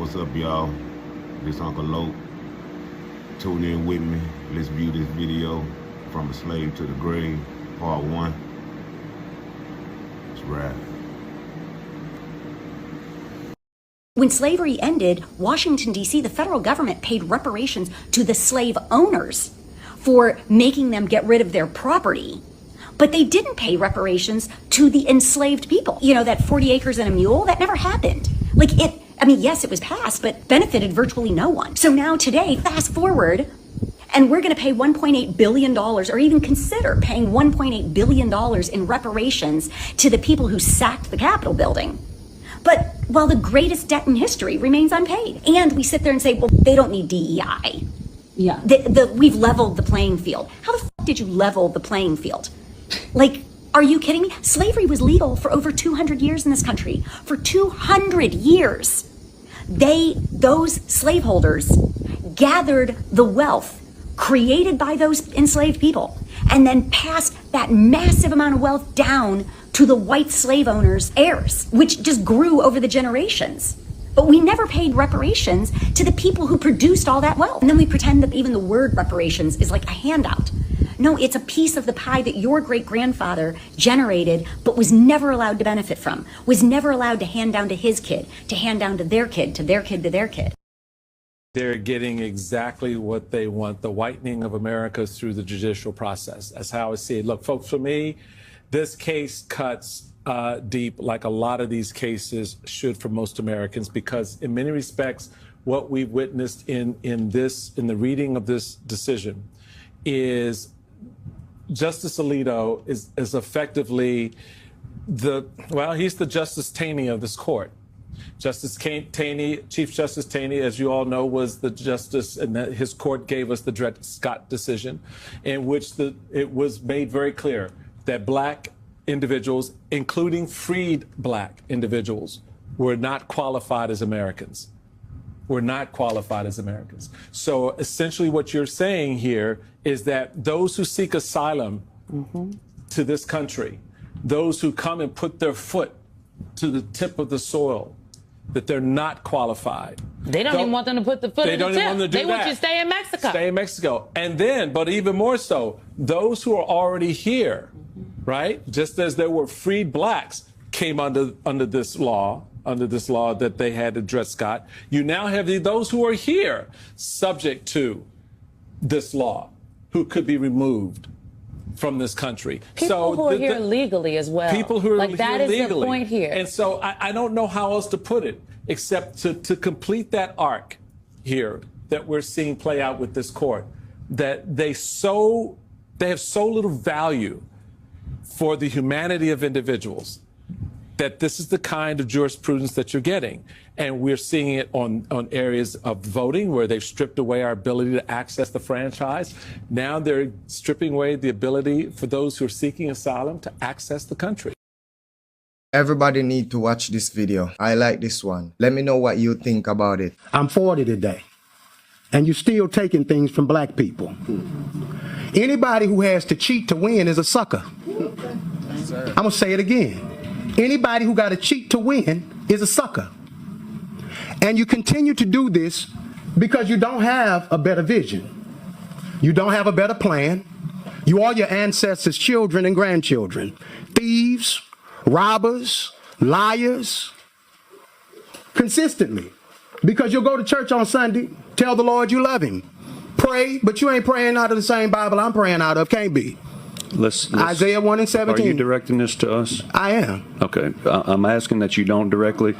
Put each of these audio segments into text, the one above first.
What's up, y'all? This Uncle Lope. Tune in with me. Let's view this video, From a Slave to the Grave, Part 1. It's rap. When slavery ended, Washington, D.C., the federal government paid reparations to the slave owners for making them get rid of their property. But they didn't pay reparations to the enslaved people. You know, that 40 acres and a mule, that never happened. Yes, it was passed, but benefited virtually no one. So now today, fast forward, and we're going to pay $1.8 billion, or even consider paying $1.8 billion in reparations to the people who sacked the Capitol building. But while the greatest debt in history remains unpaid, and we sit there and say, well, they don't need DEI. Yeah. We've leveled the playing field. How the fuck did you level the playing field? Like, are you kidding me? Slavery was legal for over 200 years in this country. For 200 years. Those slaveholders gathered the wealth created by those enslaved people and then passed that massive amount of wealth down to the white slave owners' heirs, which just grew over the generations. But we never paid reparations to the people who produced all that wealth. And then we pretend that even the word reparations is like a handout. No, it's a piece of the pie that your great-grandfather generated, but was never allowed to benefit from, was never allowed to hand down to his kid, to hand down to their kid, to their kid, to their kid. They're getting exactly what they want, the whitening of America through the judicial process. That's how I see it. Look, folks, for me, this case cuts deep, like a lot of these cases should for most Americans, because in many respects, what we've witnessed in the reading of this decision is Justice Alito is effectively he's the Justice Taney of this court. Justice Taney, Chief Justice Taney, as you all know, was the justice, and his court gave us the Dred Scott decision, in which it was made very clear that black individuals, including freed black individuals, were not qualified as Americans. Were not qualified as Americans. So essentially what you're saying here is that those who seek asylum to this country, those who come and put their foot to the tip of the soil, that they're not qualified. They don't even want them to put the foot in the tip. They want you to stay in Mexico. Stay in Mexico. And then, but even more so, those who are already here, right? Just as there were freed blacks came under this law that they had to Dred Scott, you now have those who are here subject to this law who could be removed from this country. People who are here legally as well. People who are like here that is legally. the point here. And so I don't know how else to put it except to complete that arc here that we're seeing play out with this court, that they have so little value for the humanity of individuals, that this is the kind of jurisprudence that you're getting. And we're seeing it on areas of voting where they've stripped away our ability to access the franchise. Now they're stripping away the ability for those who are seeking asylum to access the country. Everybody need to watch this video. I like this one. Let me know what you think about it. I'm 40 today, and you're still taking things from black people. Anybody who has to cheat to win is a sucker. I'm gonna say it again. Anybody who got to cheat to win is a sucker. And you continue to do this because you don't have a better vision. You don't have a better plan. You are your ancestors' children and grandchildren. Thieves, robbers, liars. Consistently. Because you'll go to church on Sunday, tell the Lord you love him. Pray, but you ain't praying out of the same Bible I'm praying out of. Can't be. Isaiah 1:17. Are you directing this to us? I am. Okay. I'm asking that you don't directly.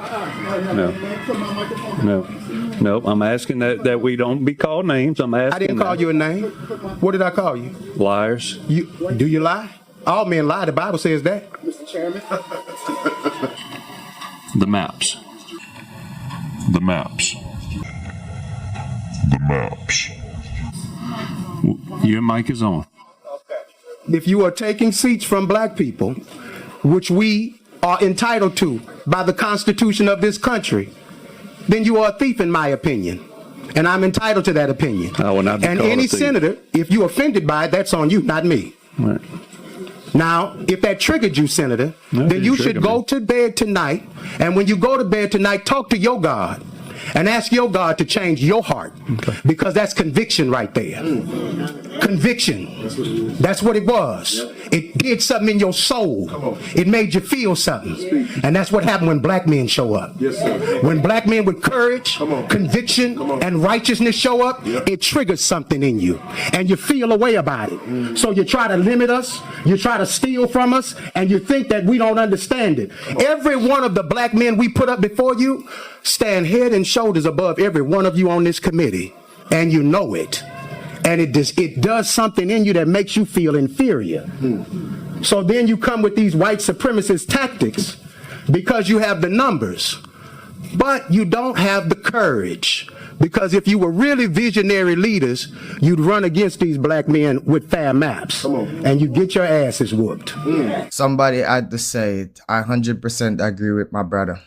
No. I'm asking that we don't be called names. I'm asking. I didn't call you a name. What did I call you? Liars. Do you lie? All men lie. The Bible says that. Mr. Chairman. The maps. The maps. The maps. Your mic is on. If you are taking seats from black people, which we are entitled to by the Constitution of this country, then you are a thief in my opinion. And I'm entitled to that opinion. I will not be and called any a thief. senator, if you're offended by it, that's on you, not me. Right. Now, if that triggered you, Senator, then you should go to bed tonight, and when you go to bed tonight, talk to your God and ask your God to change your heart, because that's conviction right there. Conviction. That's what it was. It did something in your soul. It made you feel something. And that's what happened when black men show up. When black men with courage, conviction, and righteousness show up, it triggers something in you. And you feel a way about it. So you try to limit us, you try to steal from us, and you think that we don't understand it. Every one of the black men we put up before you stand head and shoulders above every one of you on this committee. And you know it. And it does something in you that makes you feel inferior. So then you come with these white supremacist tactics because you have the numbers, but you don't have the courage. Because if you were really visionary leaders, you'd run against these black men with fair maps, and you get your asses whooped. Somebody had to say it. I 100% agree with my brother.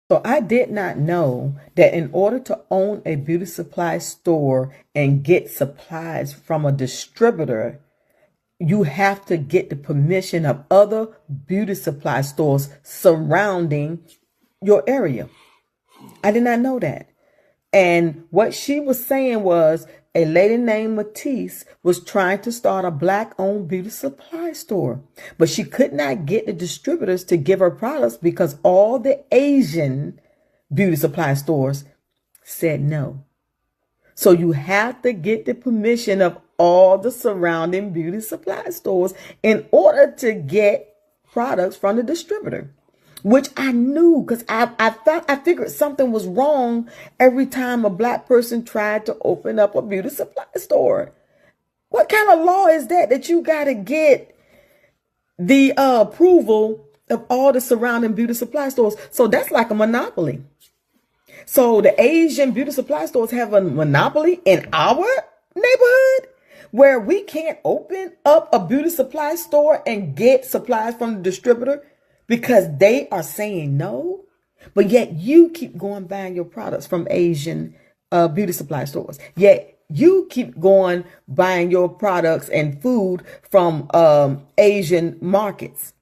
So I did not know that in order to own a beauty supply store and get supplies from a distributor, you have to get the permission of other beauty supply stores surrounding your area. I did not know that. And what she was saying was a lady named Matisse was trying to start a black-owned beauty supply store, but she could not get the distributors to give her products because all the Asian beauty supply stores said no. So you have to get the permission of all the surrounding beauty supply stores in order to get products from the distributor, which I knew because I figured something was wrong every time a black person tried to open up a beauty supply store. What kind of law is that you got to get the approval of all the surrounding beauty supply stores? So that's like a monopoly. So the Asian beauty supply stores have a monopoly in our neighborhood where we can't open up a beauty supply store and get supplies from the distributor because they are saying no, but yet you keep going buying your products from Asian beauty supply stores. Yet you keep going buying your products and food from Asian markets.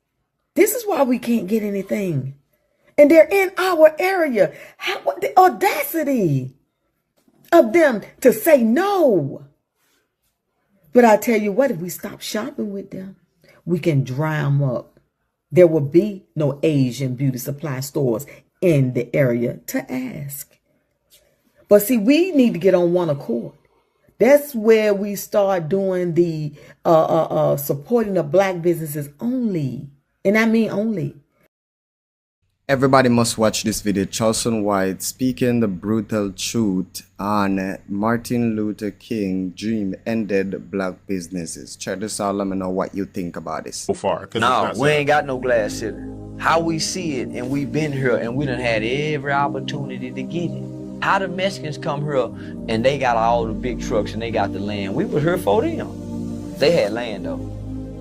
This is why we can't get anything. And they're in our area. What the audacity of them to say no. But I tell you what, if we stop shopping with them, we can dry them up. There will be no Asian beauty supply stores in the area to ask. But see, we need to get on one accord. That's where we start doing the supporting the black businesses only. And I mean only. Everybody must watch this video. Charleston White speaking the brutal truth on Martin Luther King dream ended black businesses. Check this out. Let me know what you think about this. So far, no, we ain't got no glass city. How we see it, and we've been here, and we done had every opportunity to get it. How the Mexicans come here, and they got all the big trucks, and they got the land. We was here for them. They had land though.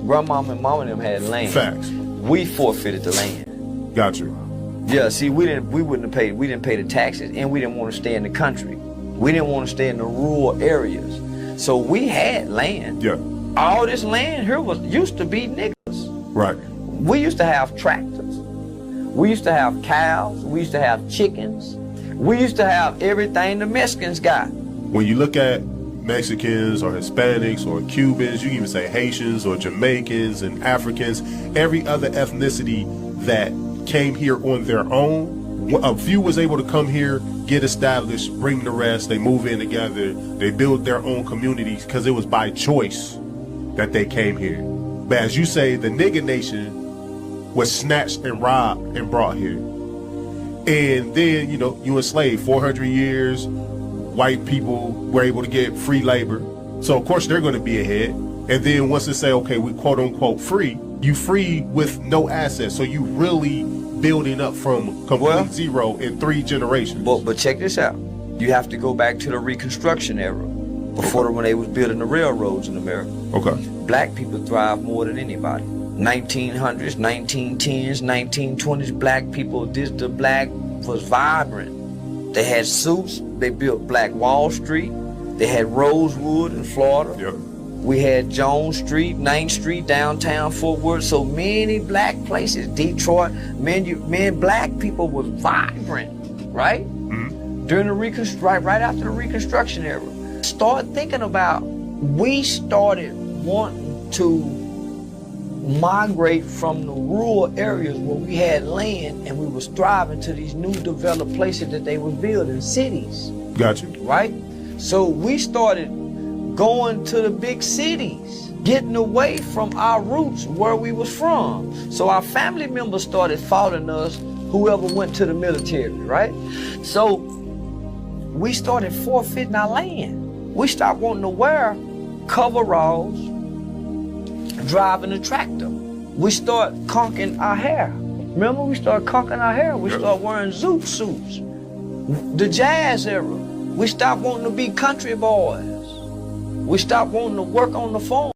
Grandmama and mama and them had land. Facts. We forfeited the land. Got you. Yeah, see, we didn't pay the taxes, and we didn't want to stay in the country. We didn't want to stay in the rural areas. So we had land. Yeah. All this land here used to be niggas. Right. We used to have tractors. We used to have cows. We used to have chickens. We used to have everything the Mexicans got. When you look at Mexicans or Hispanics or Cubans, you can even say Haitians or Jamaicans and Africans, every other ethnicity that came here on their own. A few was able to come here, get established, bring the rest, they move in together, they build their own communities because it was by choice that they came here. But as you say, the nigga nation was snatched and robbed and brought here. And then, you enslaved 400 years, white people were able to get free labor. So of course they're going to be ahead. And then once they say, okay, we quote unquote free, you free with no assets. So you really building up from complete zero in 3 generations. But check this out. You have to go back to the Reconstruction era, before when they was building the railroads in America. Okay. Black people thrive more than anybody. 1900s, 1910s, 1920s, black people, the black was vibrant. They had suits, they built Black Wall Street, they had Rosewood in Florida. Yep. We had Jones Street, 9th Street, downtown Fort Worth, so many black places, Detroit, black people was vibrant, right? Mm-hmm. during the right after the Reconstruction era. Start thinking about, we started wanting to migrate from the rural areas where we had land and we was thriving to these new developed places that they were building, cities. Gotcha. Right? So we started going to the big cities, getting away from our roots where we was from. So our family members started following us, whoever went to the military, right? So we started forfeiting our land. We stopped wanting to wear coveralls, driving a tractor. We start conking our hair. Remember, we started conking our hair. We started wearing zoot suits. The jazz era, we stopped wanting to be country boys. We stopped wanting to work on the farm.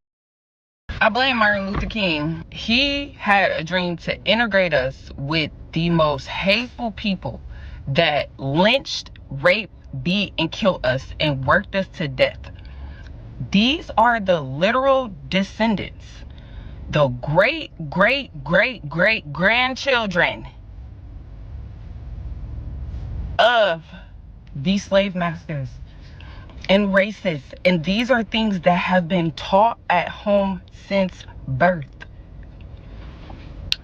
I blame Martin Luther King. He had a dream to integrate us with the most hateful people that lynched, raped, beat, and killed us and worked us to death. These are the literal descendants, the great, great, great, great grandchildren of these slave masters and racists. And these are things that have been taught at home since birth.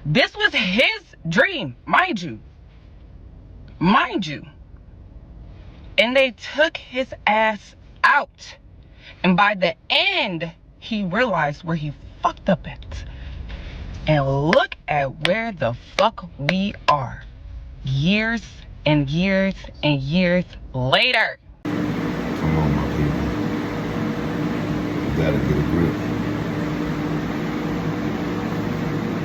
This was his dream, mind you. Mind you. And they took his ass out. And by the end, he realized where he fucked up at. And look at where the fuck we are. Years and years and years later. Come on, my people. You gotta get a grip.